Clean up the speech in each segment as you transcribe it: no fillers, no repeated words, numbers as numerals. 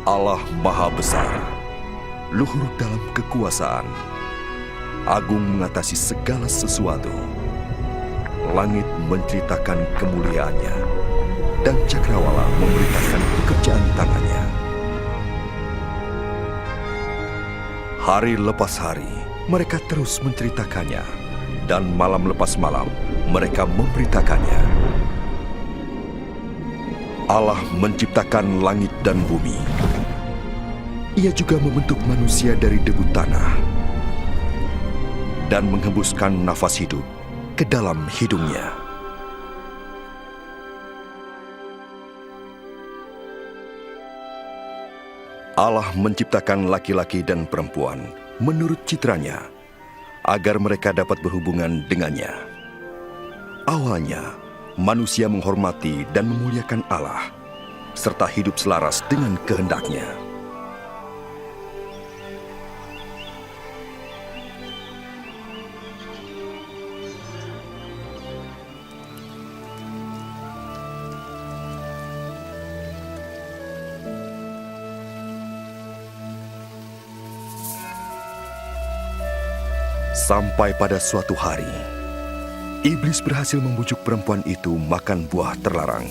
Allah Maha Besar, luhur dalam kekuasaan, agung mengatasi segala sesuatu. Langit menceritakan kemuliaannya, dan cakrawala memberitakan pekerjaan tangannya. Hari lepas hari, mereka terus menceritakannya, dan malam lepas malam, mereka memberitakannya. Allah menciptakan langit dan bumi. Ia juga membentuk manusia dari debu tanah dan menghembuskan nafas hidup ke dalam hidungnya. Allah menciptakan laki-laki dan perempuan menurut citranya, agar mereka dapat berhubungan dengannya. Awalnya, manusia menghormati dan memuliakan Allah, serta hidup selaras dengan kehendaknya. Sampai pada suatu hari, iblis berhasil membujuk perempuan itu makan buah terlarang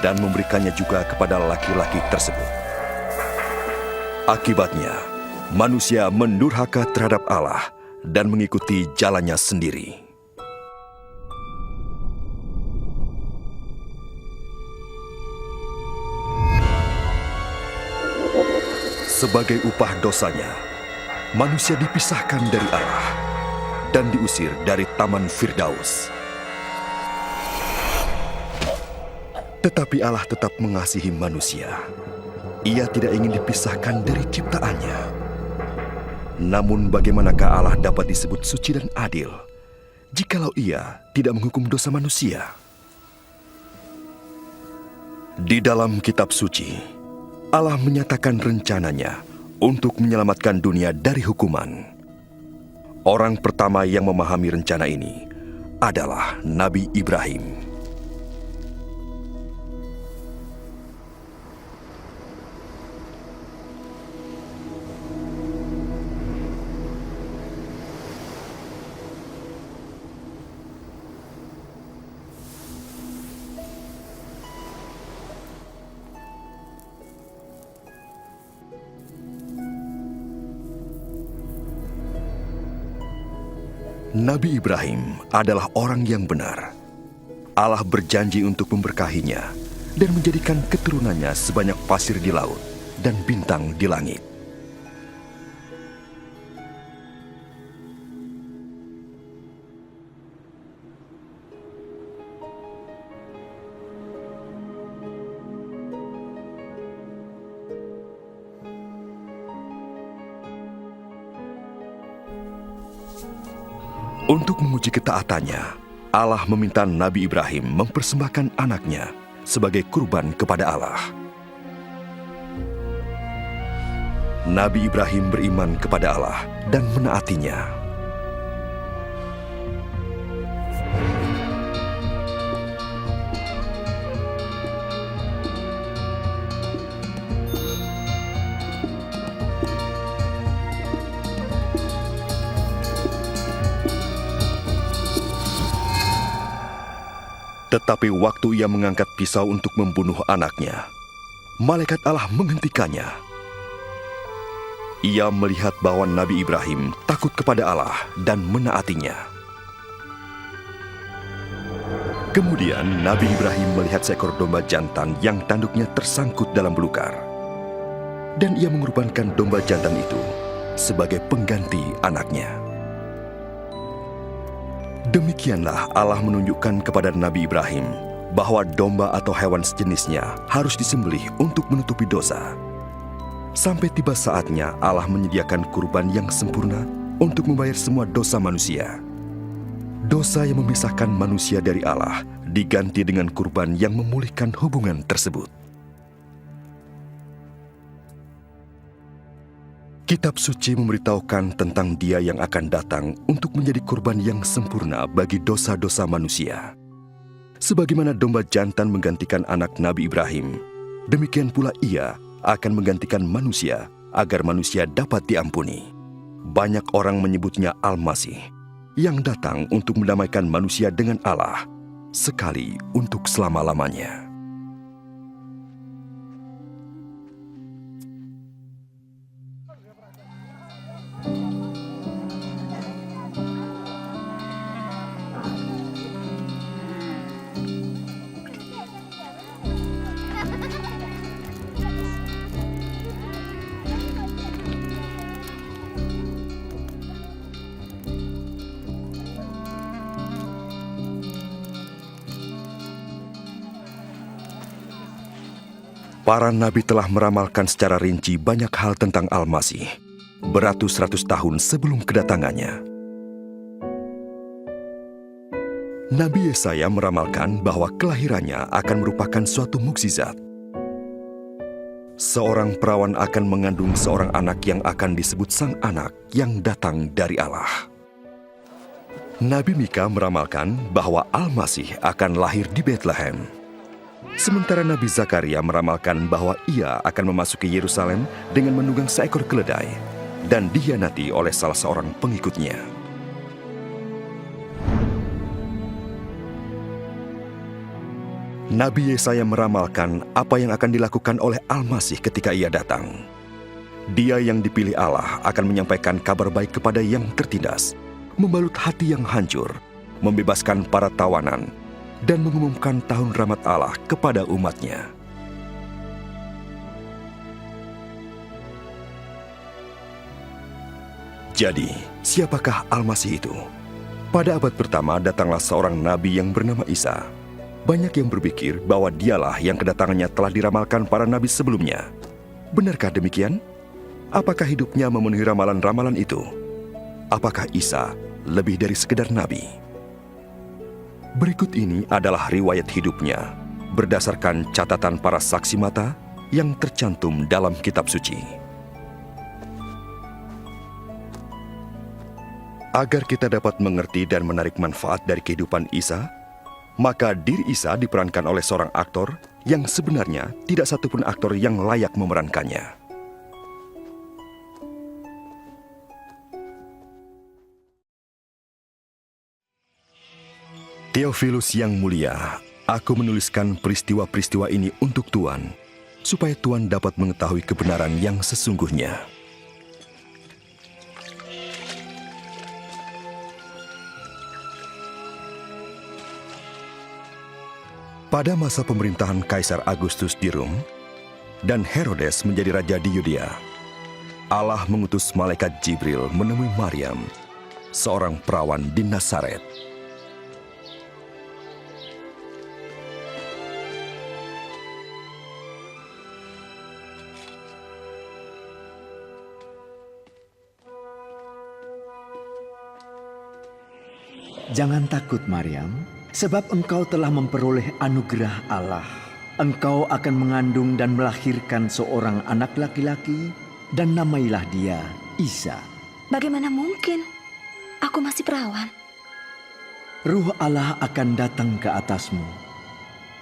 dan memberikannya juga kepada laki-laki tersebut. Akibatnya, manusia mendurhaka terhadap Allah dan mengikuti jalannya sendiri. Sebagai upah dosanya, manusia dipisahkan dari Allah dan diusir dari Taman Firdaus. Tetapi Allah tetap mengasihi manusia. Ia tidak ingin dipisahkan dari ciptaannya. Namun bagaimanakah Allah dapat disebut suci dan adil jikalau Ia tidak menghukum dosa manusia? Di dalam kitab suci, Allah menyatakan rencananya untuk menyelamatkan dunia dari hukuman. Orang pertama yang memahami rencana ini adalah Nabi Ibrahim. Nabi Ibrahim adalah orang yang benar. Allah berjanji untuk memberkahinya dan menjadikan keturunannya sebanyak pasir di laut dan bintang di langit. Untuk menguji ketaatannya, Allah meminta Nabi Ibrahim mempersembahkan anaknya sebagai kurban kepada Allah. Nabi Ibrahim beriman kepada Allah dan menaatinya. Tetapi waktu ia mengangkat pisau untuk membunuh anaknya, malaikat Allah menghentikannya. Ia melihat bahwa Nabi Ibrahim takut kepada Allah dan menaatinya. Kemudian Nabi Ibrahim melihat seekor domba jantan yang tanduknya tersangkut dalam belukar. Dan ia mengorbankan domba jantan itu sebagai pengganti anaknya. Demikianlah Allah menunjukkan kepada Nabi Ibrahim bahwa domba atau hewan sejenisnya harus disembelih untuk menutupi dosa. Sampai tiba saatnya Allah menyediakan kurban yang sempurna untuk membayar semua dosa manusia. Dosa yang memisahkan manusia dari Allah diganti dengan kurban yang memulihkan hubungan tersebut. Kitab suci memberitahukan tentang Dia yang akan datang untuk menjadi kurban yang sempurna bagi dosa-dosa manusia. Sebagaimana domba jantan menggantikan anak Nabi Ibrahim, demikian pula Ia akan menggantikan manusia agar manusia dapat diampuni. Banyak orang menyebutnya Al-Masih, yang datang untuk mendamaikan manusia dengan Allah, sekali untuk selama-lamanya. Para nabi telah meramalkan secara rinci banyak hal tentang Al-Masih, beratus-ratus tahun sebelum kedatangannya. Nabi Yesaya meramalkan bahwa kelahirannya akan merupakan suatu mukjizat. Seorang perawan akan mengandung seorang anak yang akan disebut sang anak yang datang dari Allah. Nabi Mika meramalkan bahwa Al-Masih akan lahir di Bethlehem. Sementara Nabi Zakaria meramalkan bahwa ia akan memasuki Yerusalem dengan menunggang seekor keledai dan dikhianati oleh salah seorang pengikutnya. Nabi Yesaya meramalkan apa yang akan dilakukan oleh Al-Masih ketika ia datang. Dia yang dipilih Allah akan menyampaikan kabar baik kepada yang tertindas, membalut hati yang hancur, membebaskan para tawanan, dan mengumumkan tahun rahmat Allah kepada umatnya. Jadi, siapakah Al-Masih itu? Pada abad pertama datanglah seorang nabi yang bernama Isa. Banyak yang berpikir bahwa dialah yang kedatangannya telah diramalkan para nabi sebelumnya. Benarkah demikian? Apakah hidupnya memenuhi ramalan-ramalan itu? Apakah Isa lebih dari sekedar nabi? Berikut ini adalah riwayat hidupnya, berdasarkan catatan para saksi mata yang tercantum dalam kitab suci. Agar kita dapat mengerti dan menarik manfaat dari kehidupan Isa, maka diri Isa diperankan oleh seorang aktor yang sebenarnya tidak satupun aktor yang layak memerankannya. Theophilus yang mulia, aku menuliskan peristiwa-peristiwa ini untuk Tuan, supaya Tuan dapat mengetahui kebenaran yang sesungguhnya. Pada masa pemerintahan Kaisar Agustus di Rom, dan Herodes menjadi raja di Yudea, Allah mengutus malaikat Jibril menemui Maryam, seorang perawan di Nazaret. Jangan takut, Maryam, sebab engkau telah memperoleh anugerah Allah. Engkau akan mengandung dan melahirkan seorang anak laki-laki, dan namailah dia Isa. Bagaimana mungkin? Aku masih perawan. Ruh Allah akan datang ke atasmu.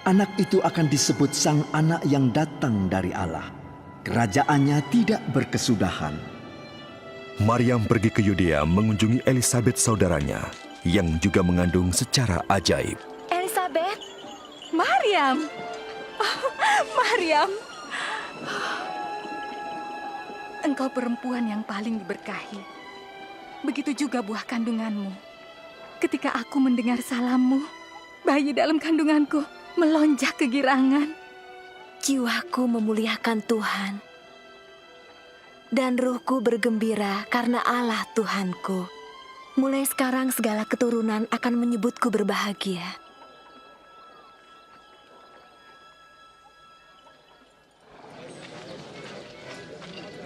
Anak itu akan disebut Sang Anak yang datang dari Allah. Kerajaannya tidak berkesudahan. Maryam pergi ke Yudea mengunjungi Elisabet saudaranya, yang juga mengandung secara ajaib. Elisabet, Maryam, Maryam, engkau perempuan yang paling diberkahi. Begitu juga buah kandunganmu. Ketika aku mendengar salammu, bayi dalam kandunganku melonjak kegirangan. Jiwaku memuliakan Tuhan, dan ruhku bergembira karena Allah Tuhanku. Mulai sekarang segala keturunan akan menyebutku berbahagia.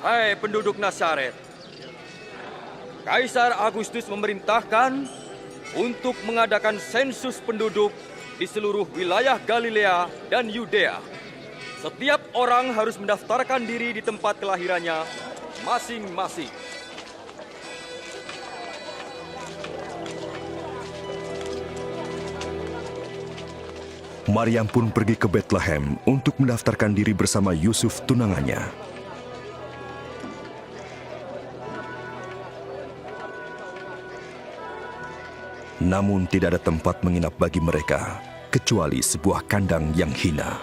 Hai penduduk Nazaret, Kaisar Agustus memerintahkan untuk mengadakan sensus penduduk di seluruh wilayah Galilea dan Yudea. Setiap orang harus mendaftarkan diri di tempat kelahirannya masing-masing. Maryam pun pergi ke Bethlehem untuk mendaftarkan diri bersama Yusuf tunangannya. Namun tidak ada tempat menginap bagi mereka, kecuali sebuah kandang yang hina.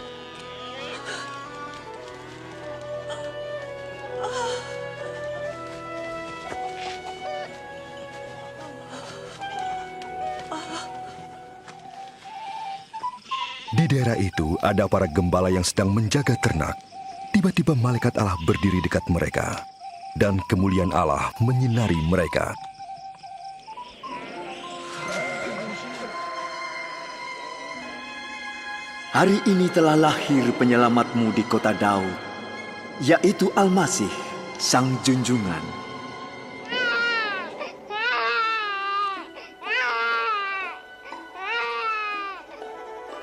Di daerah itu ada para gembala yang sedang menjaga ternak. Tiba-tiba malaikat Allah berdiri dekat mereka, dan kemuliaan Allah menyinari mereka. Hari ini telah lahir penyelamatmu di kota Daud, yaitu Al-Masih, Sang Junjungan.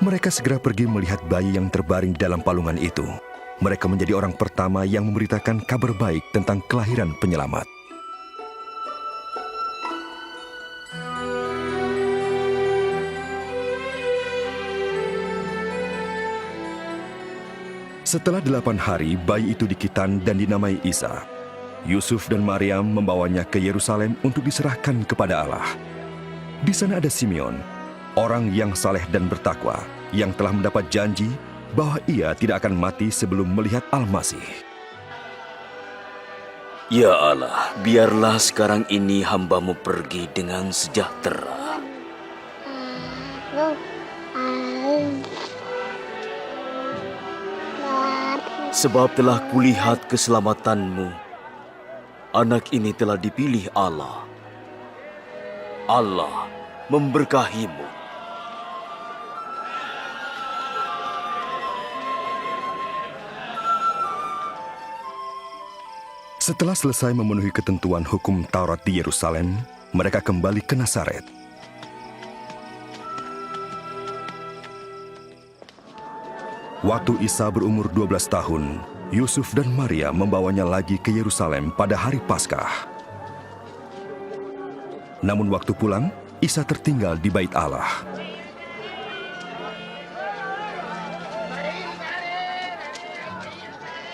Mereka segera pergi melihat bayi yang terbaring di dalam palungan itu. Mereka menjadi orang pertama yang memberitakan kabar baik tentang kelahiran penyelamat. Setelah 8 hari, bayi itu dikitan dan dinamai Isa. Yusuf dan Maryam membawanya ke Yerusalem untuk diserahkan kepada Allah. Di sana ada Simeon, orang yang saleh dan bertakwa, yang telah mendapat janji bahwa ia tidak akan mati sebelum melihat Al-Masih. Ya Allah, biarlah sekarang ini hamba-Mu pergi dengan sejahtera. Sebab telah kulihat keselamatan-Mu. Anak ini telah dipilih Allah. Allah memberkahi-Mu. Setelah selesai memenuhi ketentuan hukum Taurat di Yerusalem, mereka kembali ke Nazaret. Waktu Isa berumur 12 tahun, Yusuf dan Maria membawanya lagi ke Yerusalem pada hari Paskah. Namun waktu pulang, Isa tertinggal di Bait Allah.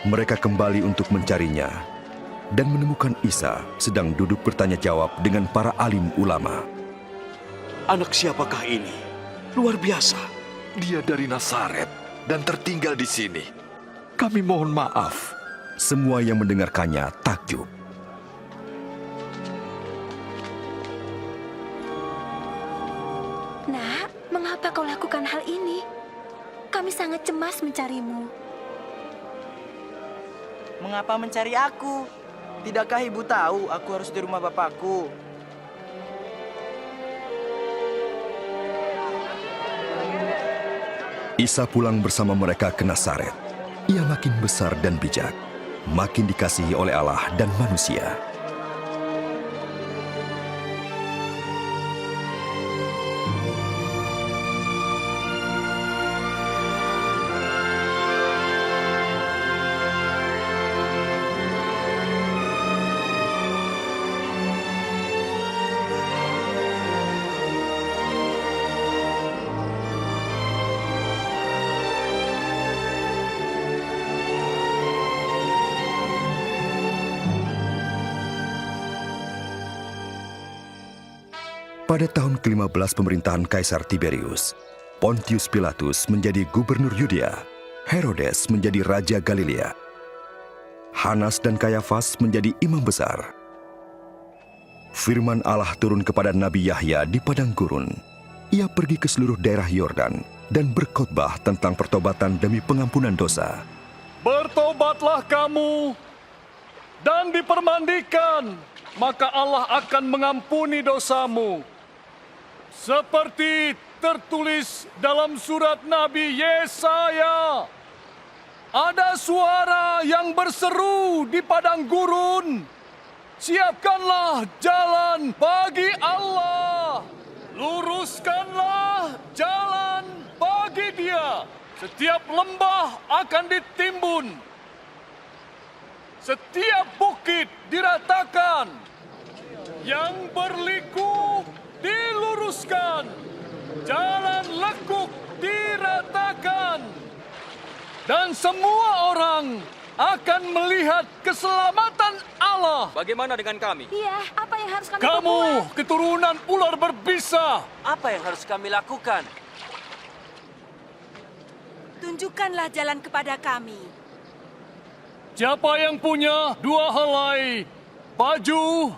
Mereka kembali untuk mencarinya dan menemukan Isa sedang duduk bertanya jawab dengan para alim ulama. Anak siapakah ini? Luar biasa. Dia dari Nazaret dan tertinggal di sini. Kami mohon maaf. Semua yang mendengarkannya takjub. Nak, mengapa kau lakukan hal ini? Kami sangat cemas mencarimu. Mengapa mencari aku? Tidakkah ibu tahu aku harus di rumah bapakku? Isa pulang bersama mereka ke Nazaret. Ia makin besar dan bijak, makin dikasihi oleh Allah dan manusia. Pada tahun ke-15 pemerintahan Kaisar Tiberius, Pontius Pilatus menjadi gubernur Yudea, Herodes menjadi raja Galilea, Hanas dan Kayafas menjadi imam besar. Firman Allah turun kepada Nabi Yahya di padang gurun. Ia pergi ke seluruh daerah Yordan dan berkhotbah tentang pertobatan demi pengampunan dosa. Bertobatlah kamu dan dipermandikan, maka Allah akan mengampuni dosamu. Seperti tertulis dalam surat Nabi Yesaya, ada suara yang berseru di padang gurun, siapkanlah jalan bagi Allah, luruskanlah jalan bagi Dia. Setiap lembah akan ditimbun, setiap bukit diratakan, yang berliku diluruskan, jalan lekuk diratakan. dan semua orang akan melihat keselamatan Allah. Bagaimana dengan kami? Iya, apa yang harus kami Kamu, perbuat? keturunan ular berbisa, Apa yang harus kami lakukan? Tunjukkanlah jalan kepada kami. siapa yang punya 2 helai baju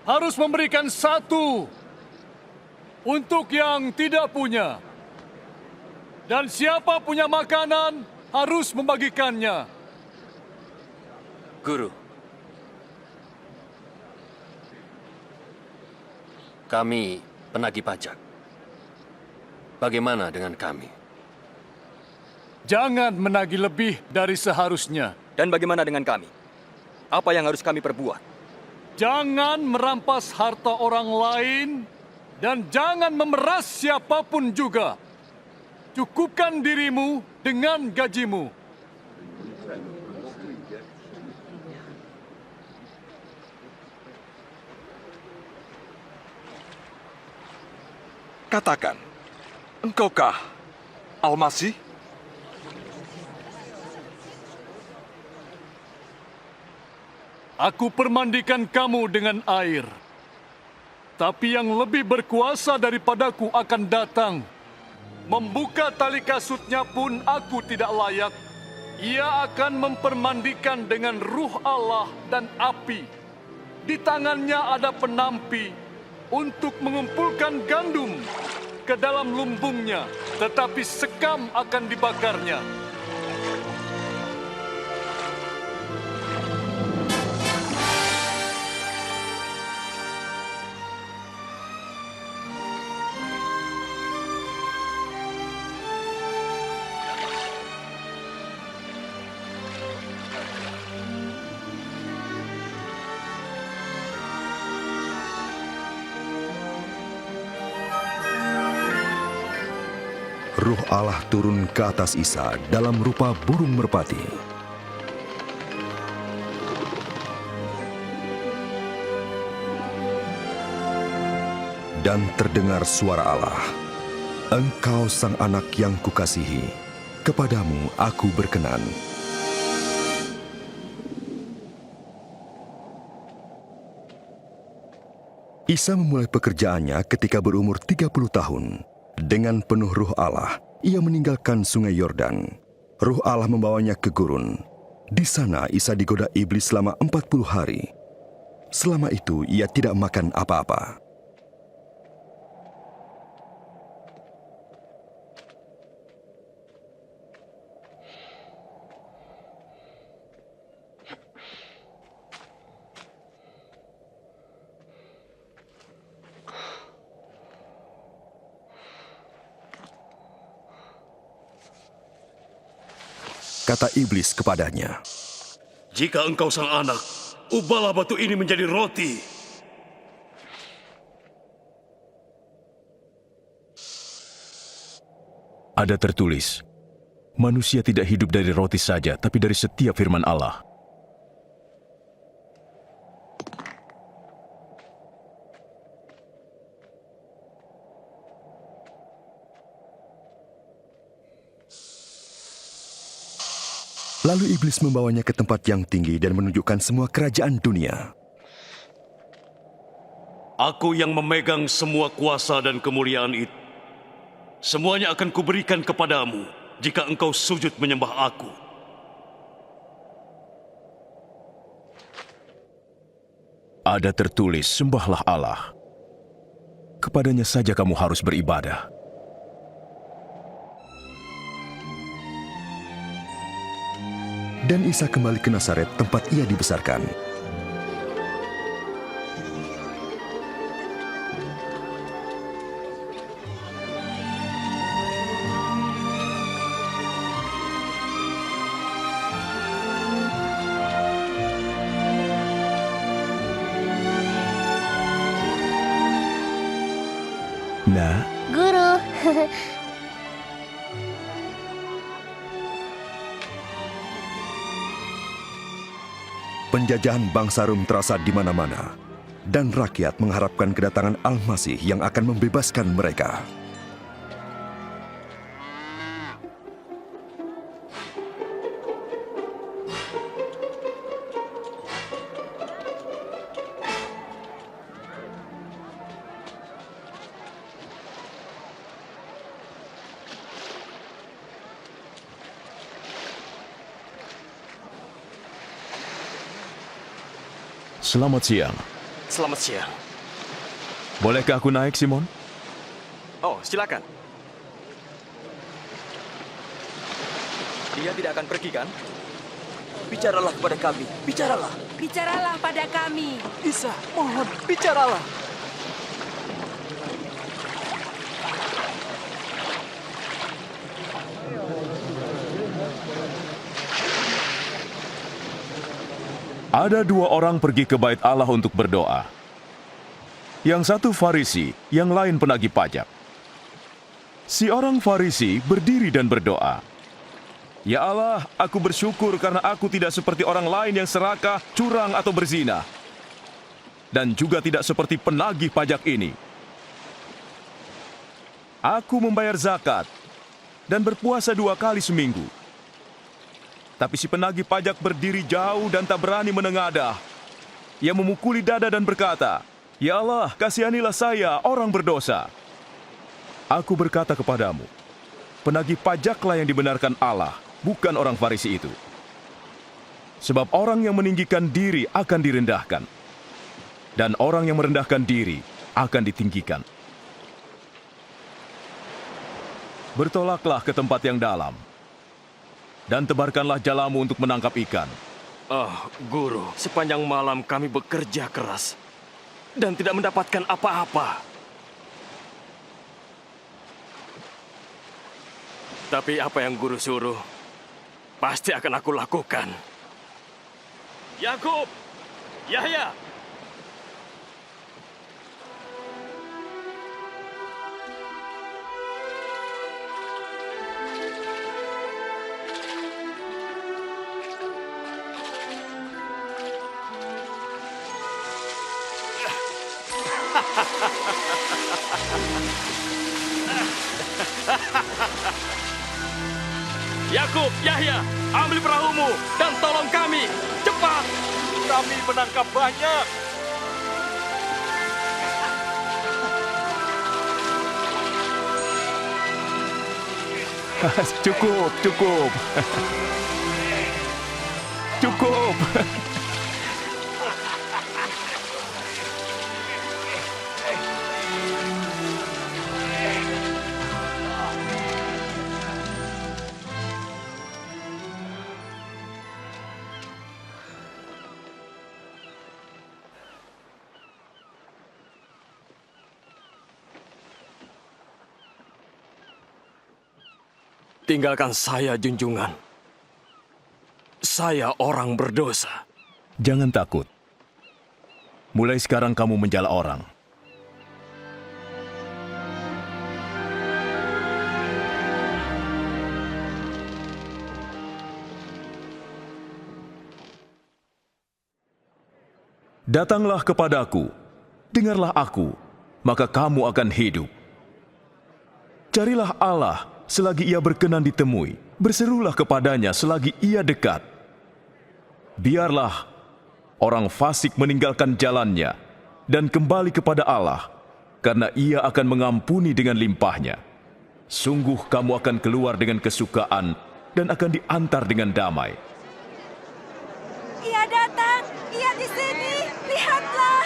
harus memberikan 1 untuk yang tidak punya. Dan siapa punya makanan harus membagikannya. Guru, kami penagih pajak. Bagaimana dengan kami? Jangan menagih lebih dari seharusnya. Dan bagaimana dengan kami? Apa yang harus kami perbuat? Jangan merampas harta orang lain dan jangan memeras siapapun juga. Cukupkan dirimu dengan gajimu. Katakan, engkaukah Al-Masih? Aku permandikan kamu dengan air. Tapi yang lebih berkuasa daripadaku akan datang. Membuka tali kasutnya pun aku tidak layak. Ia akan mempermandikan dengan ruh Allah dan api. Di tangannya ada penampi untuk mengumpulkan gandum ke dalam lumbungnya, tetapi sekam akan dibakarnya. Ruh Allah turun ke atas Isa dalam rupa burung merpati. Dan terdengar suara Allah, "Engkau sang anak yang kukasihi, kepadamu aku berkenan." Isa memulai pekerjaannya ketika berumur 30 tahun. Dengan penuh ruh Allah, ia meninggalkan sungai Yordan. Ruh Allah membawanya ke gurun. Di sana Isa digoda iblis selama 40 hari. Selama itu ia tidak makan apa-apa. Kata iblis kepadanya, "Jika engkau sang anak, ubahlah batu ini menjadi roti." Ada tertulis, manusia tidak hidup dari roti saja, tapi dari setiap firman Allah. Lalu iblis membawanya ke tempat yang tinggi dan menunjukkan semua kerajaan dunia. Aku yang memegang semua kuasa dan kemuliaan itu. Semuanya akan kuberikan kepadamu jika engkau sujud menyembah aku. Ada tertulis, sembahlah Allah. Kepadanya saja kamu harus beribadah. Dan Isa kembali ke Nazaret, tempat ia dibesarkan. Nah, Guru. Penjajahan bangsa Rom terasa di mana-mana, dan rakyat mengharapkan kedatangan Al-Masih yang akan membebaskan mereka. Selamat siang. Selamat siang. Bolehkah aku naik, Simon? Oh, silakan. Dia tidak akan pergi, kan? Bicaralah kepada kami. Bicaralah. Bicaralah pada kami. Isa, mohon, bicaralah. Ada dua orang pergi ke bait Allah untuk berdoa. Yang satu Farisi, yang lain penagih pajak. Si orang Farisi berdiri dan berdoa, "Ya Allah, aku bersyukur karena aku tidak seperti orang lain yang serakah, curang atau berzina. Dan juga tidak seperti penagih pajak ini. Aku membayar zakat dan berpuasa 2 kali seminggu." Tapi si penagih pajak berdiri jauh dan tak berani menengadah. Ia memukuli dada dan berkata, "Ya Allah, kasihanilah saya, orang berdosa." Aku berkata kepadamu, penagih pajaklah yang dibenarkan Allah, bukan orang Farisi itu. Sebab orang yang meninggikan diri akan direndahkan, dan orang yang merendahkan diri akan ditinggikan. Bertolaklah ke tempat yang dalam, dan tebarkanlah jalamu untuk menangkap ikan. Guru, sepanjang malam kami bekerja keras dan tidak mendapatkan apa-apa. Tapi apa yang guru suruh, pasti akan aku lakukan. Yakub, Yahya. Yakub, Yahya, ambil perahumu dan tolong kami. Cepat! Kami menangkap banyak. Cukup, cukup. Cukup. Tinggalkan saya, junjungan. Saya orang berdosa. Jangan takut. Mulai sekarang kamu menjala orang. Datanglah kepadaku, dengarlah aku, maka kamu akan hidup. Carilah Allah selagi ia berkenan ditemui, berserulah kepadanya selagi ia dekat. Biarlah orang fasik meninggalkan jalannya dan kembali kepada Allah, karena ia akan mengampuni dengan limpahnya. Sungguh kamu akan keluar dengan kesukaan dan akan diantar dengan damai. Ia datang, ia di sini, lihatlah.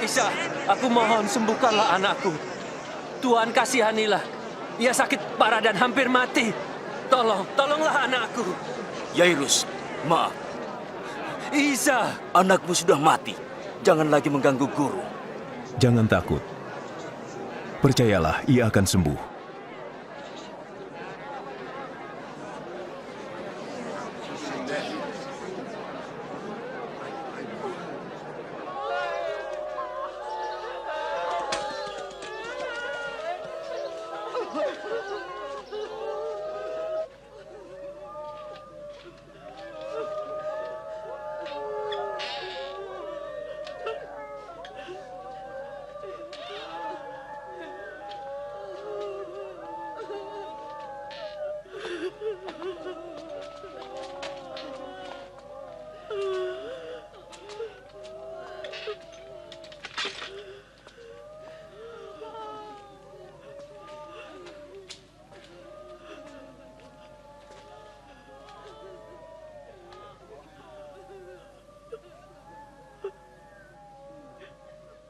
Isa, aku mohon sembuhkanlah anakku. Tuhan kasihanilah. Ia sakit parah dan hampir mati. Tolonglah anakku. Yairus, maaf. Isa, Anakmu sudah mati. Jangan lagi mengganggu guru. Jangan takut. Percayalah, ia akan sembuh.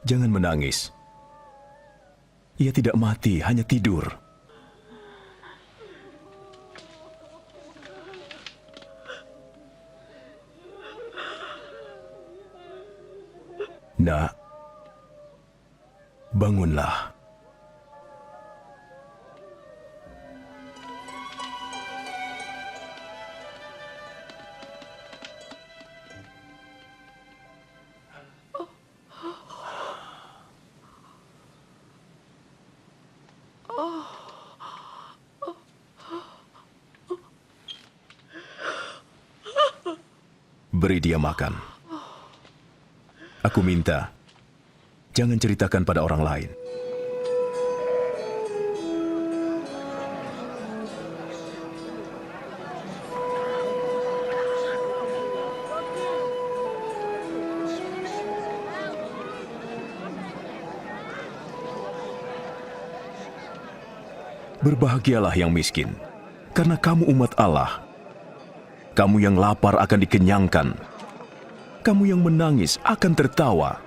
Jangan menangis. Ia tidak mati, hanya tidur. Nak, bangunlah. Beri dia makan. Aku minta, jangan ceritakan pada orang lain. Berbahagialah yang miskin, karena kamu umat Allah. Kamu yang lapar akan dikenyangkan. Kamu yang menangis akan tertawa.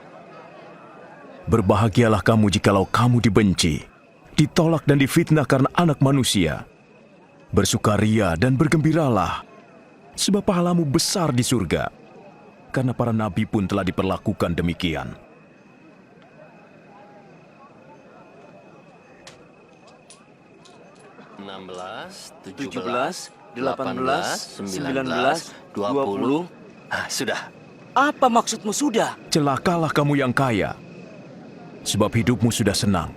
Berbahagialah kamu jikalau kamu dibenci, ditolak dan difitnah karena anak manusia. Bersukaria dan bergembiralah, sebab pahalamu besar di surga. Karena para nabi pun telah diperlakukan demikian. Tujuh belas, 18, 19, 20. Sudah. Apa maksudmu sudah? Celakalah kamu yang kaya, sebab hidupmu sudah senang.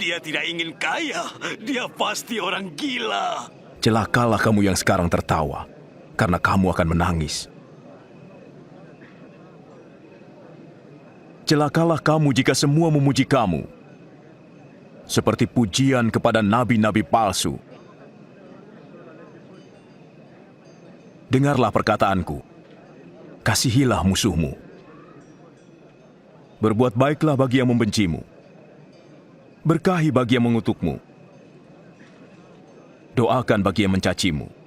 Dia tidak ingin kaya. Dia pasti orang gila. Celakalah kamu yang sekarang tertawa, karena kamu akan menangis. Celakalah kamu jika semua memuji kamu, seperti pujian kepada nabi-nabi palsu. Dengarlah perkataanku, kasihilah musuhmu. Berbuat baiklah bagi yang membencimu. Berkahi bagi yang mengutukmu. Doakan bagi yang mencacimu.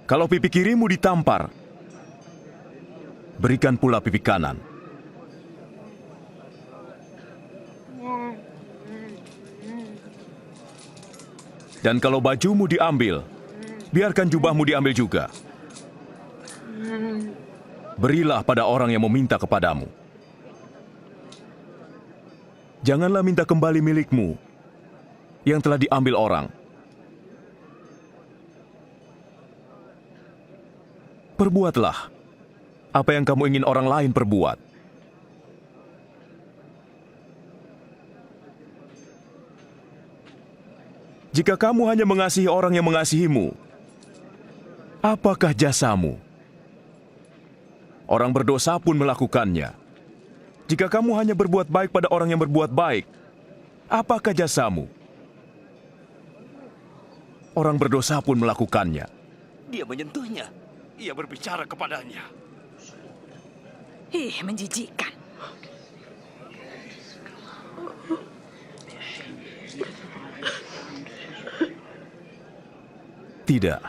Kalau pipi kirimu ditampar, berikan pula pipi kanan. Dan kalau bajumu diambil, biarkan jubahmu diambil juga. Berilah pada orang yang meminta kepadamu. Janganlah minta kembali milikmu yang telah diambil orang. Perbuatlah apa yang kamu ingin orang lain perbuat. Jika kamu hanya mengasihi orang yang mengasihimu, apakah jasamu? Orang berdosa pun melakukannya. Jika kamu hanya berbuat baik pada orang yang berbuat baik, apakah jasamu? Orang berdosa pun melakukannya. Dia menyentuhnya. Ia berbicara kepadanya. Ih, menjijikkan. Tidak.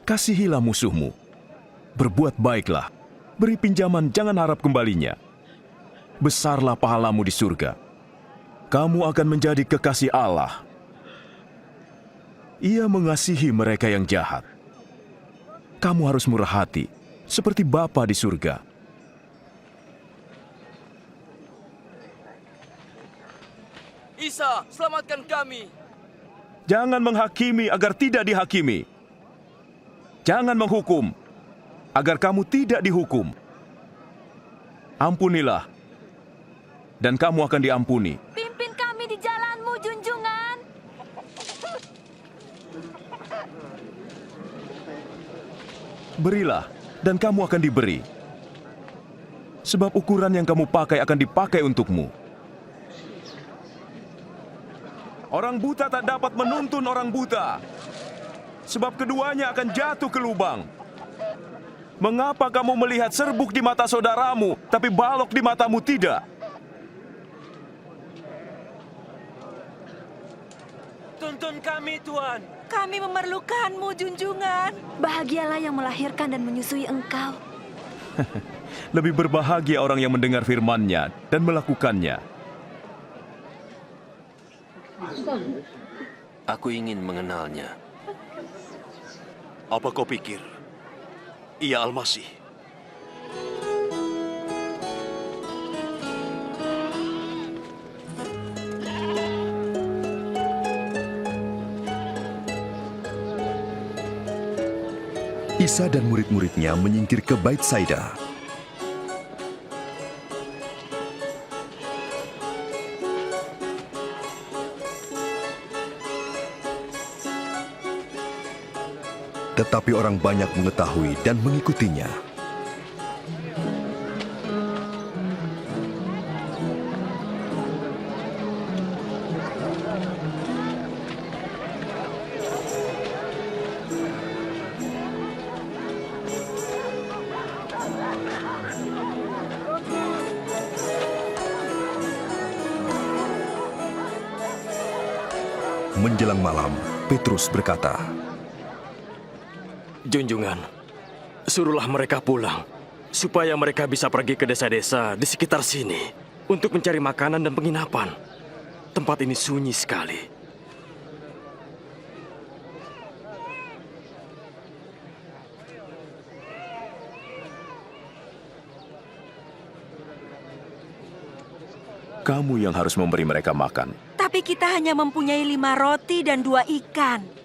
Kasihilah musuhmu. Berbuat baiklah. Beri pinjaman, jangan harap kembalinya. Besarlah pahalamu di surga. Kamu akan menjadi kekasih Allah. Ia mengasihi mereka yang jahat. Kamu harus murah hati, seperti Bapa di surga. Isa, selamatkan kami. Jangan menghakimi agar tidak dihakimi. Jangan menghukum agar kamu tidak dihukum. Ampunilah, dan kamu akan diampuni. Pimpin kami di jalanmu, junjungan. Berilah, dan kamu akan diberi. Sebab ukuran yang kamu pakai akan dipakai untukmu. Orang buta tak dapat menuntun orang buta, sebab keduanya akan jatuh ke lubang. Mengapa kamu melihat serbuk di mata saudaramu, tapi balok di matamu tidak? Tuntun kami, Tuan. Kami memerlukanmu, junjungan. Bahagialah yang melahirkan dan menyusui engkau. Lebih berbahagia orang yang mendengar firman-Nya dan melakukannya. Aku ingin mengenalnya. Apa kau pikir? Ia Al-Masih. Isa dan murid-muridnya menyingkir ke Bait Saida. Tetapi orang banyak mengetahui dan mengikutinya. Menjelang malam, Petrus berkata, Junjungan, suruhlah mereka pulang, supaya mereka bisa pergi ke desa-desa di sekitar sini untuk mencari makanan dan penginapan. Tempat ini sunyi sekali. Kamu yang harus memberi mereka makan. Tapi kita hanya mempunyai 5 roti dan 2 ikan.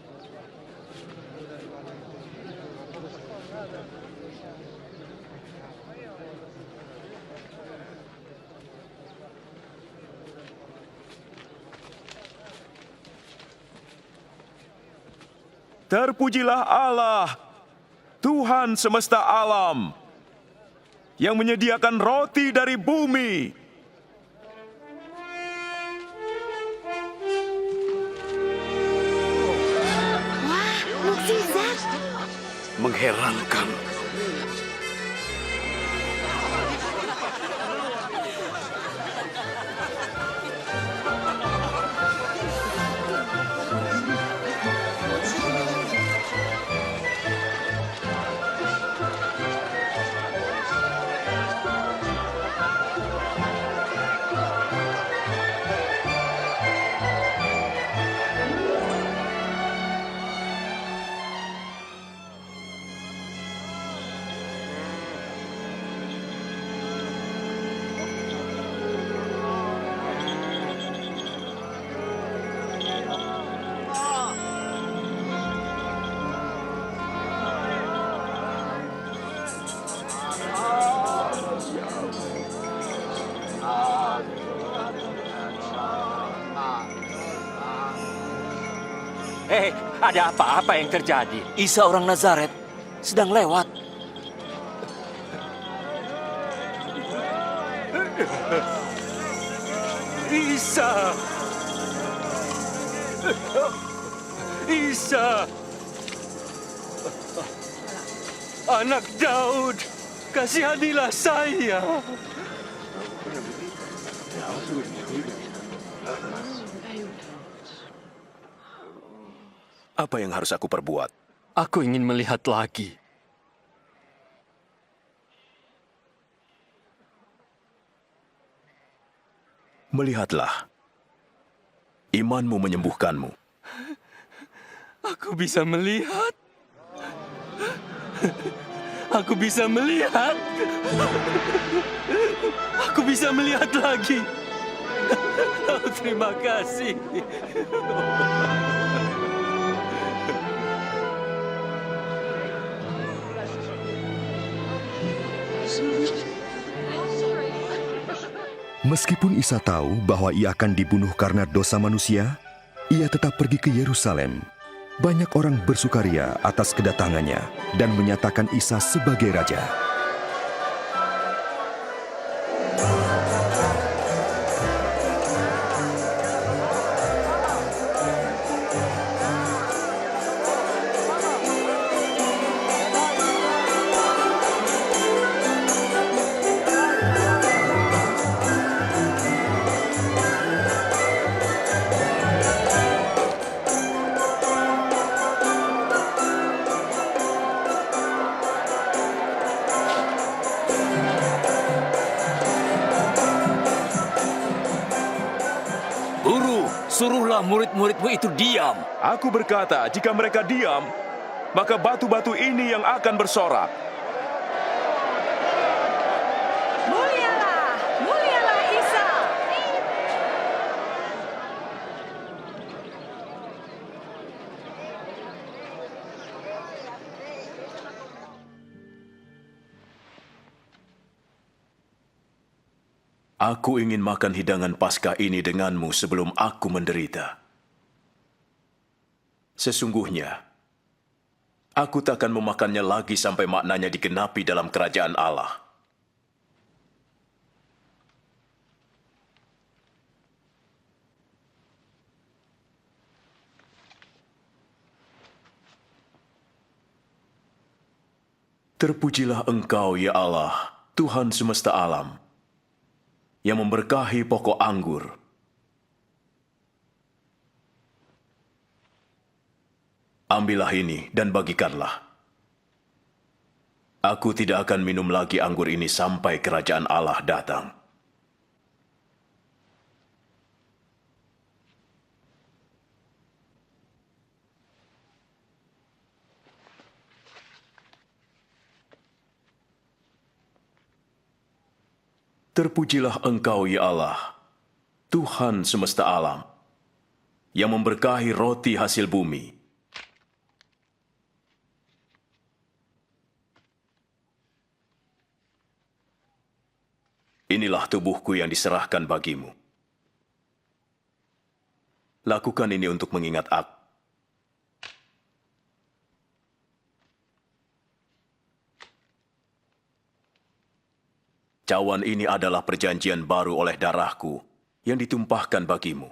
Terpujilah Allah, Tuhan semesta alam, yang menyediakan roti dari bumi. Wah, mukjizat. Mengherankan. Ada apa-apa yang terjadi? Isa orang Nazaret sedang lewat. Isa! Isa! Anak Daud, kasihanilah saya. Apa yang harus aku perbuat? Aku ingin melihat lagi. Melihatlah. Imanmu menyembuhkanmu. Aku bisa melihat. Aku bisa melihat. Aku bisa melihat lagi. Oh, terima kasih. Meskipun Isa tahu bahwa ia akan dibunuh karena dosa manusia, ia tetap pergi ke Yerusalem. Banyak orang bersukaria atas kedatangannya dan menyatakan Isa sebagai raja. Guru, suruhlah murid-muridmu itu diam. Aku berkata, jika mereka diam, maka batu-batu ini yang akan bersorak. Mulialah, mulialah Isa. Aku ingin makan hidangan Paskah ini denganmu sebelum aku menderita. Sesungguhnya, aku takkan memakannya lagi sampai maknanya digenapi dalam kerajaan Allah. Terpujilah Engkau, ya Allah, Tuhan semesta alam, yang memberkahi pokok anggur. Ambillah ini dan bagikanlah. Aku tidak akan minum lagi anggur ini sampai kerajaan Allah datang. Terpujilah Engkau, ya Allah, Tuhan semesta alam, yang memberkahi roti hasil bumi. Inilah tubuhku yang diserahkan bagimu. Lakukan ini untuk mengingat aku. Cawan ini adalah perjanjian baru oleh darahku yang ditumpahkan bagimu.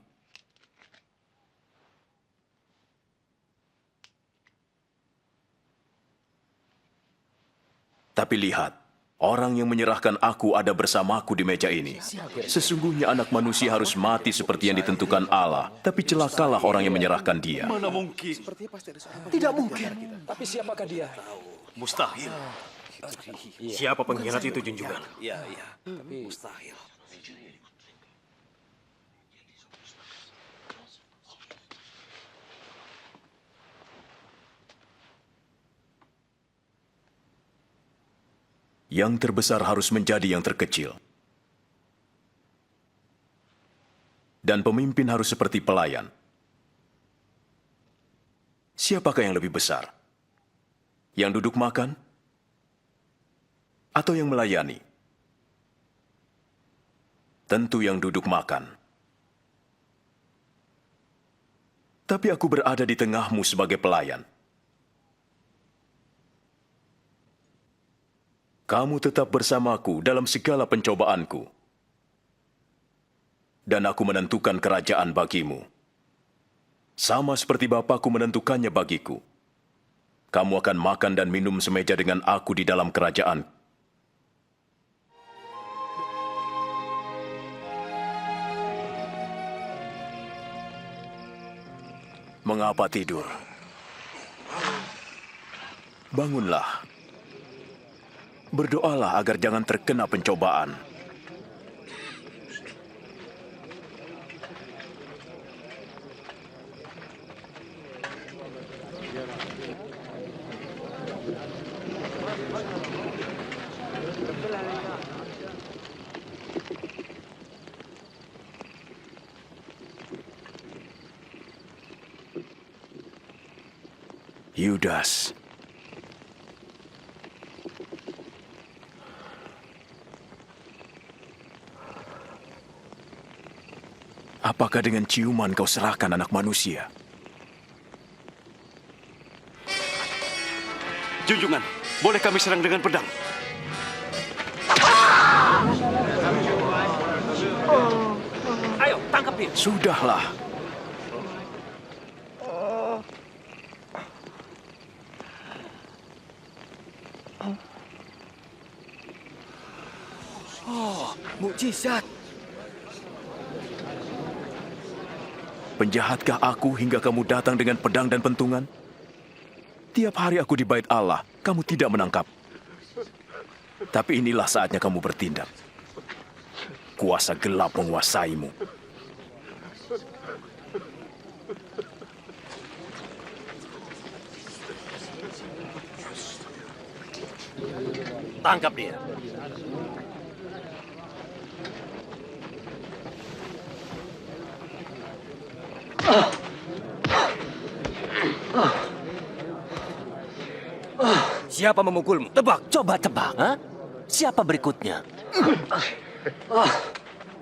Tapi lihat, orang yang menyerahkan aku ada bersamaku di meja ini. Sesungguhnya anak manusia harus mati seperti yang ditentukan Allah, tapi celakalah orang yang menyerahkan dia. Mana mungkin? Tidak mungkin. Tapi siapakah dia? Mustahil. Siapa pengkhianat itu, junjungan? Iya. Tapi mustahil. Yang terbesar harus menjadi yang terkecil. Dan pemimpin harus seperti pelayan. Siapakah yang lebih besar? Yang duduk makan? Atau yang melayani? Tentu yang duduk makan. Tapi aku berada di tengahmu sebagai pelayan. Kamu tetap bersamaku dalam segala pencobaanku. Dan aku menentukan kerajaan bagimu. Sama seperti Bapakku menentukannya bagiku. Kamu akan makan dan minum semeja dengan aku di dalam kerajaan. Mengapa tidur? Bangunlah. Berdoalah agar jangan terkena pencobaan. Yudas. Apakah dengan ciuman kau serahkan anak manusia? Junjungan, boleh kami serang dengan pedang? Ayo, tangkap dia. Sudahlah. Mukjizat. Penjahatkah aku hingga kamu datang dengan pedang dan pentungan? Tiap hari aku di bait Allah, kamu tidak menangkap. Tapi inilah saatnya kamu bertindak. Kuasa gelap menguasaimu. Tangkap dia. Siapa memukulmu? Tebak. Coba tebak. Hah? Siapa berikutnya?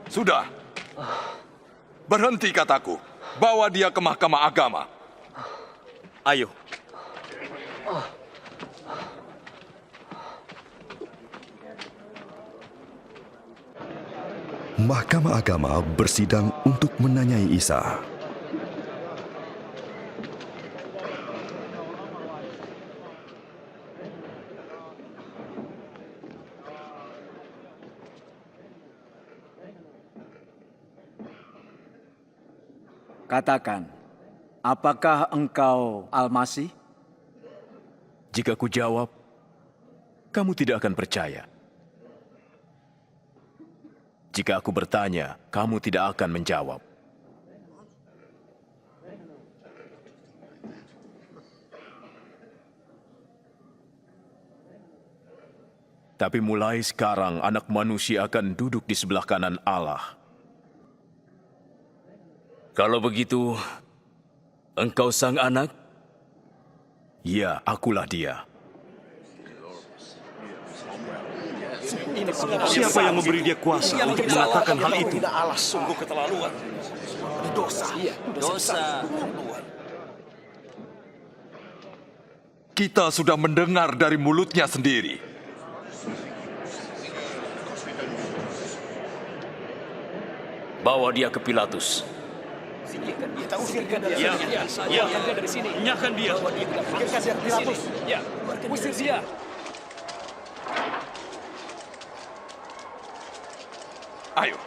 Sudah. Berhenti kataku. Bawa dia ke mahkamah agama. Ayo. Mahkamah agama bersidang untuk menanyai Isa. Katakan, apakah engkau Al-Masih? Jika ku jawab, kamu tidak akan percaya. Jika aku bertanya, kamu tidak akan menjawab. Tapi mulai sekarang anak manusia akan duduk di sebelah kanan Allah. Kalau begitu, engkau sang anak? Ya, akulah dia. Siapa yang memberi dia kuasa untuk mengatakan hal itu? Allah sungguh keterlaluan. Dosa. Dosa. Kita sudah mendengar dari mulutnya sendiri. Bawa dia ke Pilatus. Kita usirkan dia. Ya. Dari sini. Nyahkan dia. Usirkan dia Pilatus. Ya. Usir dia. Ayo.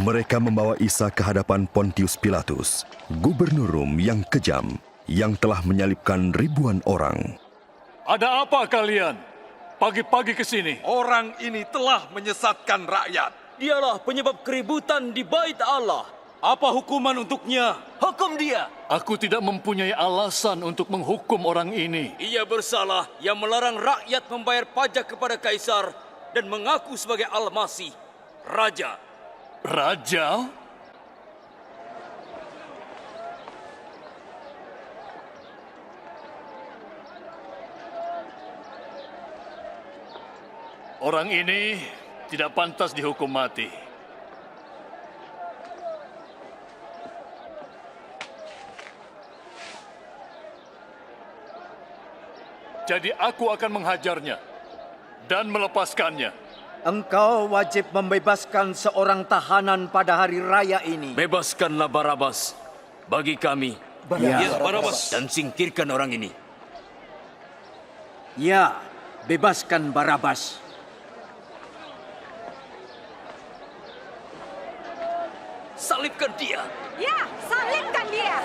Mereka membawa Isa ke hadapan Pontius Pilatus, gubernur Rom yang kejam, yang telah menyalibkan ribuan orang. Ada apa kalian? Pagi-pagi ke sini. Orang ini telah menyesatkan rakyat. Dialah penyebab keributan di bait Allah. Apa hukuman untuknya? Hukum dia. Aku tidak mempunyai alasan untuk menghukum orang ini. Ia bersalah yang melarang rakyat membayar pajak kepada Kaisar dan mengaku sebagai Al-Masih, Raja. Raja? Orang ini tidak pantas dihukum mati. Jadi aku akan menghajarnya dan melepaskannya. Engkau wajib membebaskan seorang tahanan pada hari raya ini. Bebaskanlah Barabas bagi kami. Ya, Barabas. Dan singkirkan orang ini. Ya, bebaskan Barabas. Salibkan dia. Ya, salibkan dia.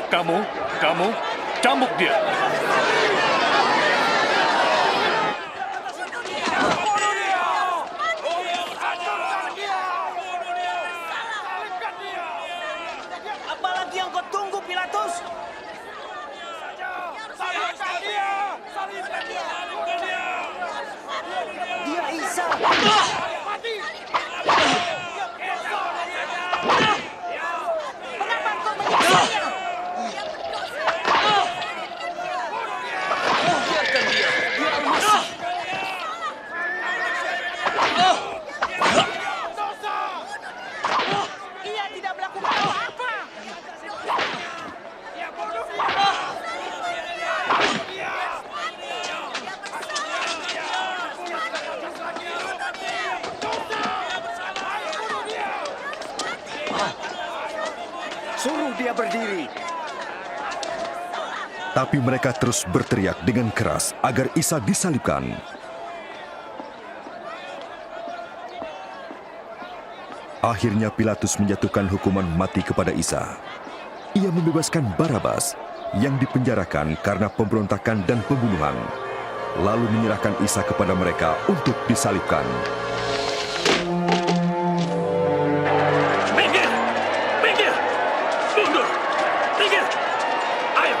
Kamu, cambuk dia. Apalagi yang kau tunggu, Pilatus? Salibkan dia! Salibkan dia! Salibkan dia! Dia Isa. Mati! Mengapa kau menyiksanya? Biarkan dia. Dia Al-Masih. Ia tidak melakukan apa-apa. Suruh dia berdiri. Tapi mereka terus berteriak dengan keras agar Isa disalibkan. Akhirnya Pilatus menjatuhkan hukuman mati kepada Isa. Ia membebaskan Barabas yang dipenjarakan karena pemberontakan dan pembunuhan, lalu menyerahkan Isa kepada mereka untuk disalibkan. Minggir! Minggir! Mundur! Minggir! Ayo!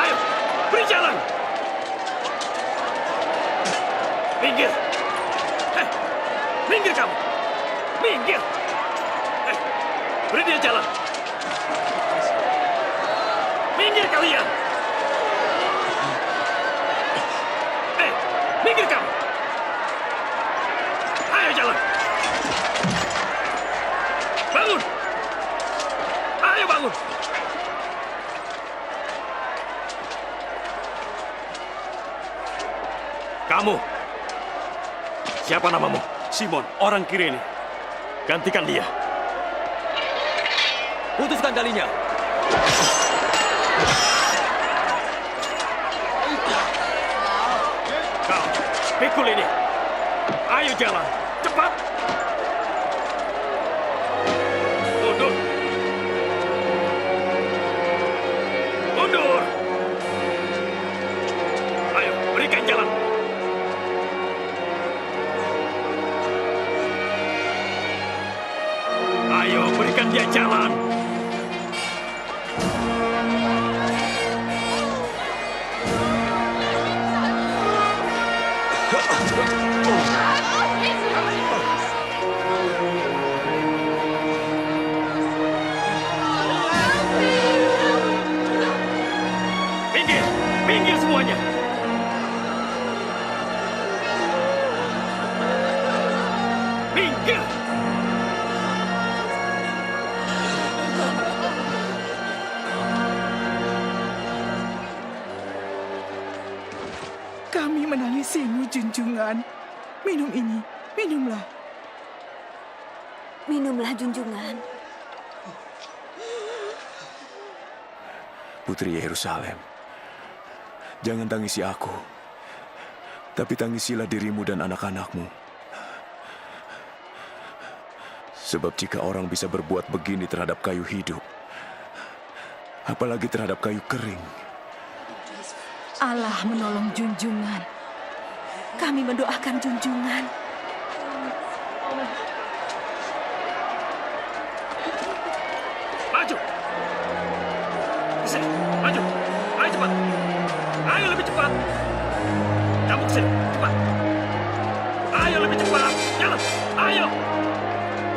Ayo! Beri jalan! Minggir! Minggir kamu! Minggir! Beri dia jalan! Minggir kalian! Minggir kamu! Ayo jalan! Bangun! Ayo bangun! Kamu! Siapa namamu? Simon, orang Kirene. Gantikan dia. Putuskan talinya. Kau, pikul ini. Ayo jalan, cepat. Mundur. Mundur. Ayo, berikan jalan. Ayo, berikan dia jalan. Minggir, minggir semuanya. Minggir. Kami menangisimu, junjungan. Minum ini, minumlah. Minumlah, junjungan. Putri Yerusalem, jangan tangisi aku, tapi tangisilah dirimu dan anak-anakmu. Sebab jika orang bisa berbuat begini terhadap kayu hidup, apalagi terhadap kayu kering. Allah menolong junjungan. Kami mendoakan junjungan. Maju. Kesini, maju. Ayo cepat. Ayo lebih cepat. Kamu kesini, cepat. Ayo lebih cepat. Jalan. Ayo.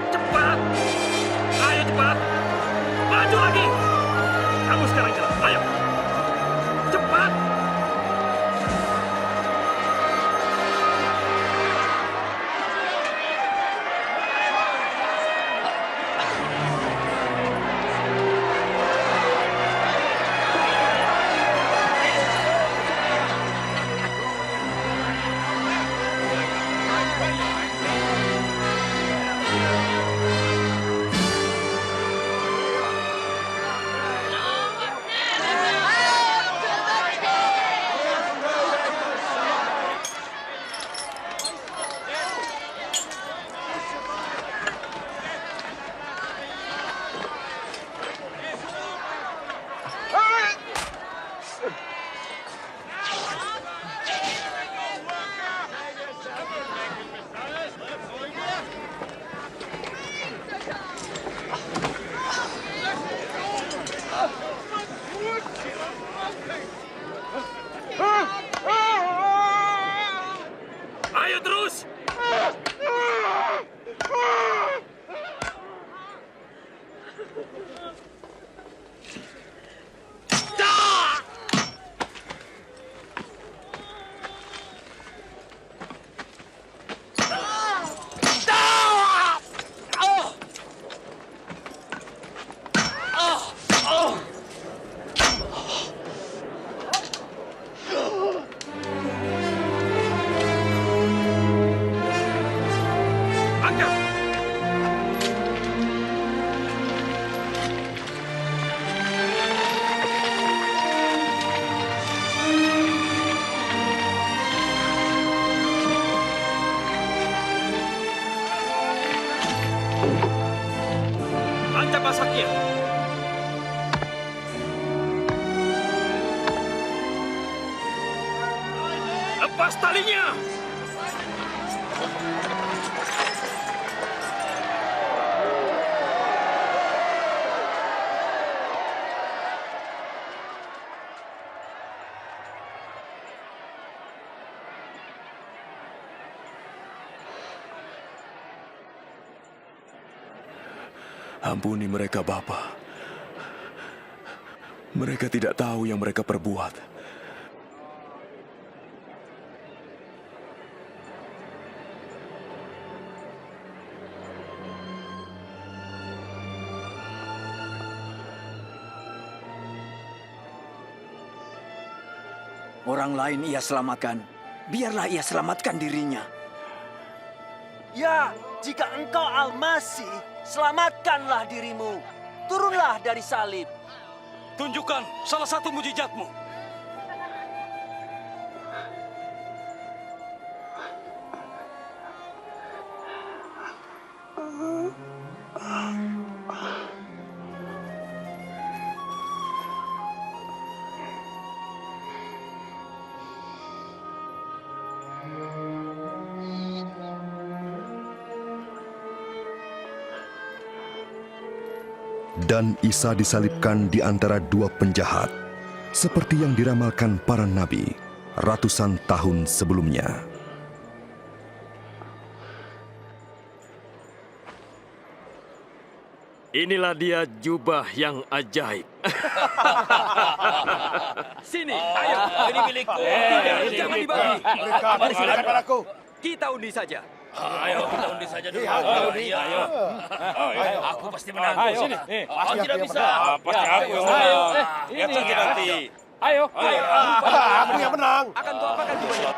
Cepat. Ayo cepat. Maju lagi. Kamu sekarang jalan. Ayo. Cepat. Lepas talinya! Ampuni mereka, Bapa. Mereka tidak tahu yang mereka perbuat. Orang lain ia selamatkan, biarlah ia selamatkan dirinya. Ya, jika engkau Al-Masih, selamatkanlah dirimu. Turunlah dari salib. Tunjukkan salah satu mujizatmu. Dan Isa disalibkan di antara dua penjahat, seperti yang diramalkan para nabi ratusan tahun sebelumnya. Inilah dia jubah yang ajaib. Sini, ayo, ini milikku. Jangan dibagi. Mari silakan padaku. Kita undi saja. Ayo, kita undi saja dulu. Ayo. Aku pasti menang. Ayo, sini. Kau tidak bisa. Pasti aku yang menang. Lihat saja nanti. Ayo. Aku yang menang. Akan kau apakan jubahnya?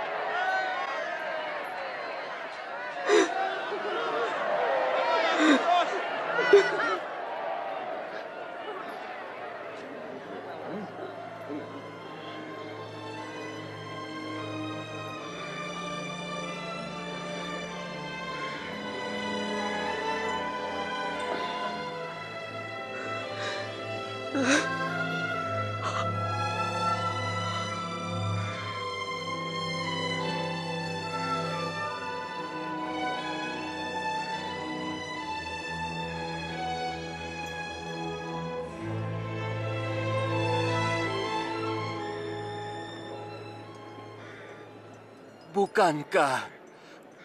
Bukankah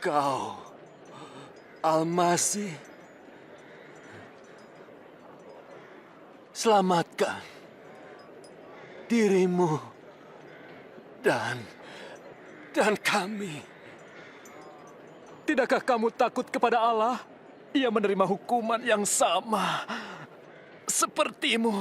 kau Al-Masih? Selamatkan dirimu dan kami. Tidakkah kamu takut kepada Allah? Ia menerima hukuman yang sama sepertimu.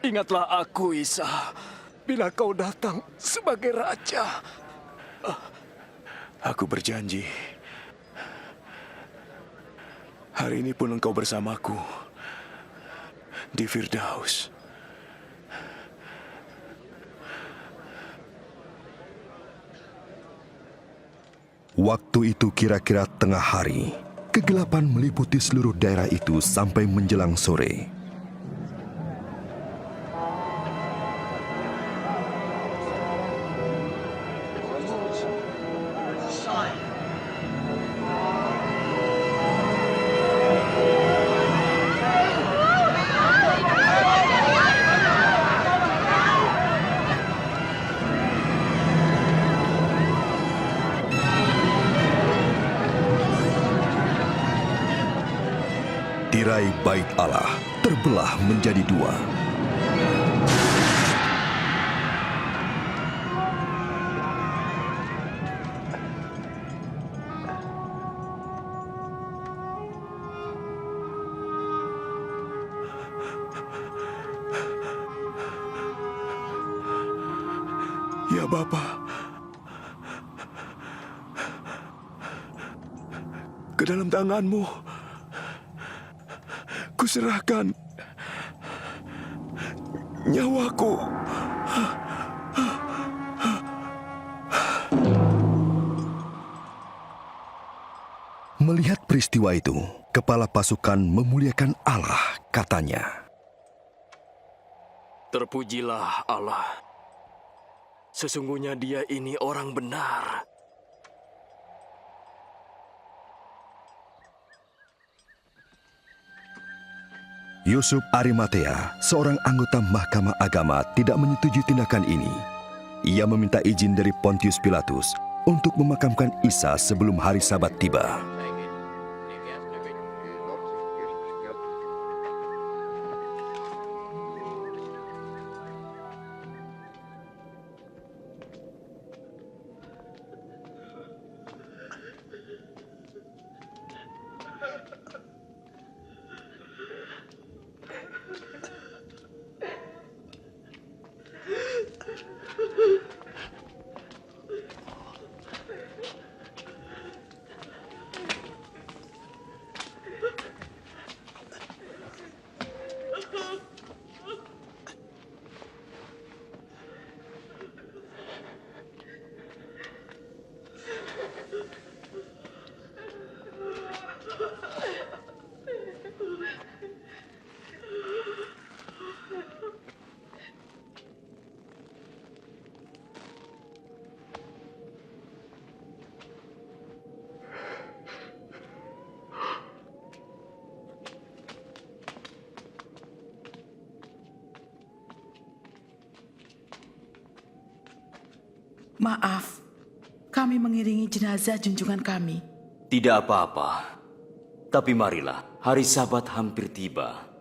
Ingatlah aku, Isa, bila kau datang sebagai raja. Aku berjanji, hari ini pun engkau bersamaku di Firdaus. Waktu itu kira-kira tengah hari. Kegelapan meliputi seluruh daerah itu sampai menjelang sore. Tirai bait Allah terbelah menjadi dua. Ya Bapa, ke dalam tangan-Mu kuserahkan nyawaku. Melihat peristiwa itu, kepala pasukan memuliakan Allah, katanya. Terpujilah Allah. Sesungguhnya dia ini orang benar. Yusuf Arimatea, seorang anggota Mahkamah Agama, tidak menyetujui tindakan ini. Ia meminta izin dari Pontius Pilatus untuk memakamkan Isa sebelum hari Sabat tiba. Maaf, kami mengiringi jenazah junjungan kami. Tidak apa-apa. Tapi marilah, hari Sabat hampir tiba.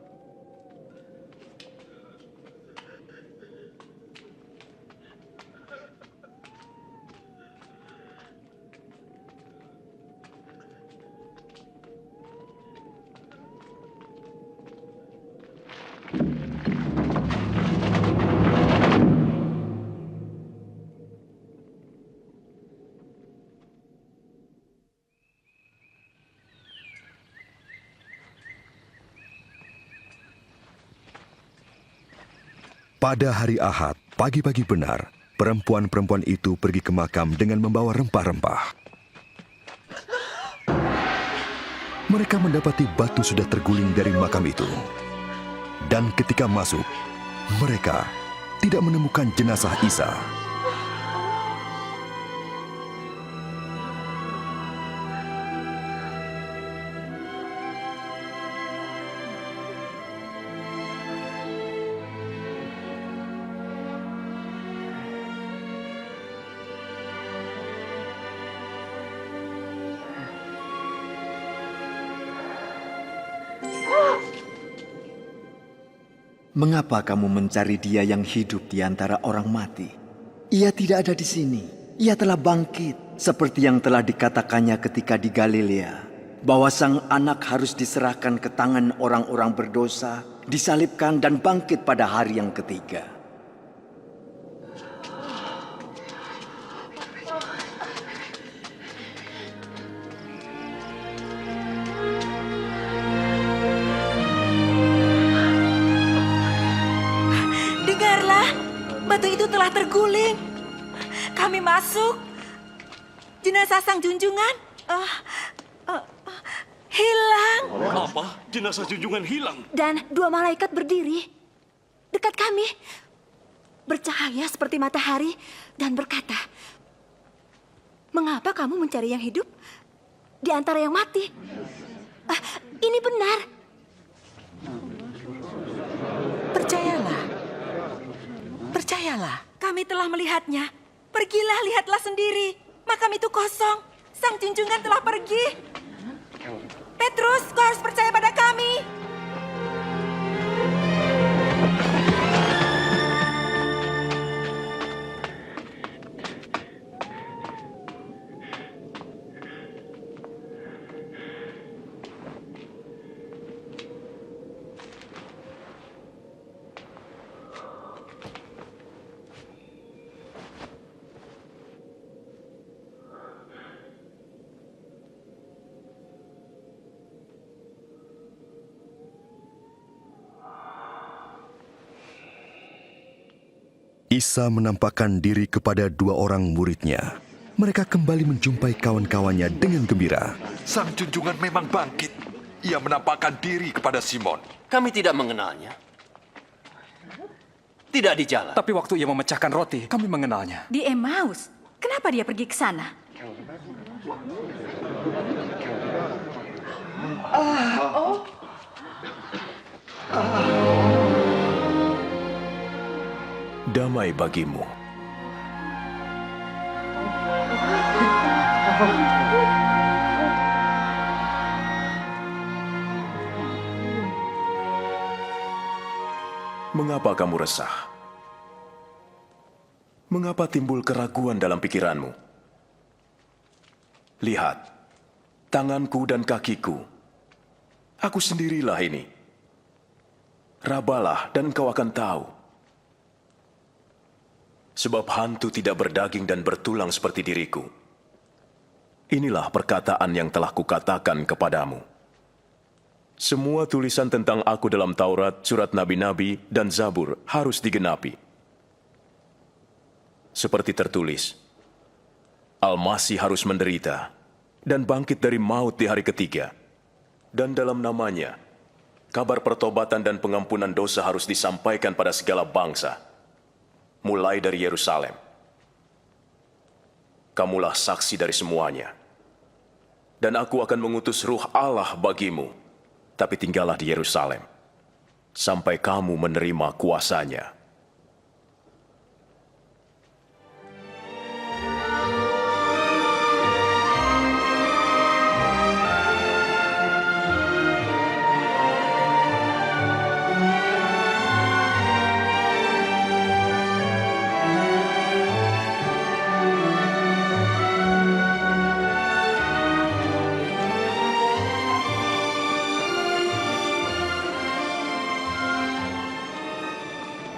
Pada hari Ahad, pagi-pagi benar, perempuan-perempuan itu pergi ke makam dengan membawa rempah-rempah. Mereka mendapati batu sudah terguling dari makam itu. Dan ketika masuk, mereka tidak menemukan jenazah Isa. Mengapa kamu mencari dia yang hidup di antara orang mati? Ia tidak ada di sini. Ia telah bangkit, seperti yang telah dikatakannya ketika di Galilea, bahwa sang anak harus diserahkan ke tangan orang-orang berdosa, disalibkan dan bangkit pada hari yang ketiga. Batu itu telah terguling. Kami masuk. Jenazah sang junjungan hilang. Apa? Jenazah junjungan hilang? Dan 2 malaikat berdiri dekat kami, bercahaya seperti matahari dan berkata, "Mengapa kamu mencari yang hidup di antara yang mati? Ini benar." Percayalah, kami telah melihatnya. Pergilah, lihatlah sendiri. Makam itu kosong. Sang junjungan telah pergi. Petrus, kau harus percaya pada kami. Isa menampakkan diri kepada 2 orang muridnya. mereka kembali menjumpai kawan-kawannya dengan gembira. Sang junjungan memang bangkit. Ia menampakkan diri kepada Simon. Kami tidak mengenalnya. Tidak di jalan. Tapi waktu ia memecahkan roti, kami mengenalnya. Di Emmaus. Kenapa dia pergi ke sana? Damai bagimu. Mengapa kamu resah? Mengapa timbul keraguan dalam pikiranmu? Lihat, tanganku dan kakiku. Aku sendirilah ini. Rabalah dan kau akan tahu. Sebab hantu tidak berdaging dan bertulang seperti diriku. Inilah perkataan yang telah kukatakan kepadamu. Semua tulisan tentang aku dalam Taurat, surat nabi-nabi, dan Zabur harus digenapi. Seperti tertulis, Al-Masih harus menderita dan bangkit dari maut di hari ketiga. Dan dalam namanya, kabar pertobatan dan pengampunan dosa harus disampaikan pada segala bangsa, mulai dari Yerusalem. Kamulah saksi dari semuanya. Dan aku akan mengutus Ruh Allah bagimu, tapi tinggallah di Yerusalem, sampai kamu menerima kuasanya.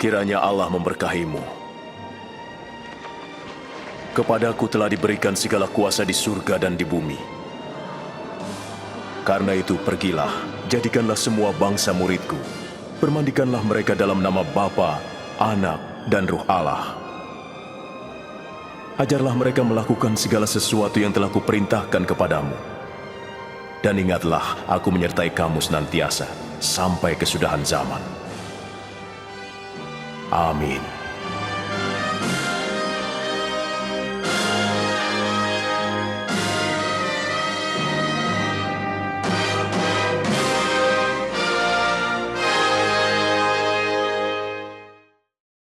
Kiranya Allah memberkahimu. Kepadaku telah diberikan segala kuasa di surga dan di bumi. Karena itu pergilah, jadikanlah semua bangsa muridku. Permandikanlah mereka dalam nama Bapa, Anak, dan Ruh Allah. Ajarlah mereka melakukan segala sesuatu yang telah kuperintahkan kepadamu. Dan ingatlah, aku menyertai kamu senantiasa, sampai kesudahan zaman. Amin.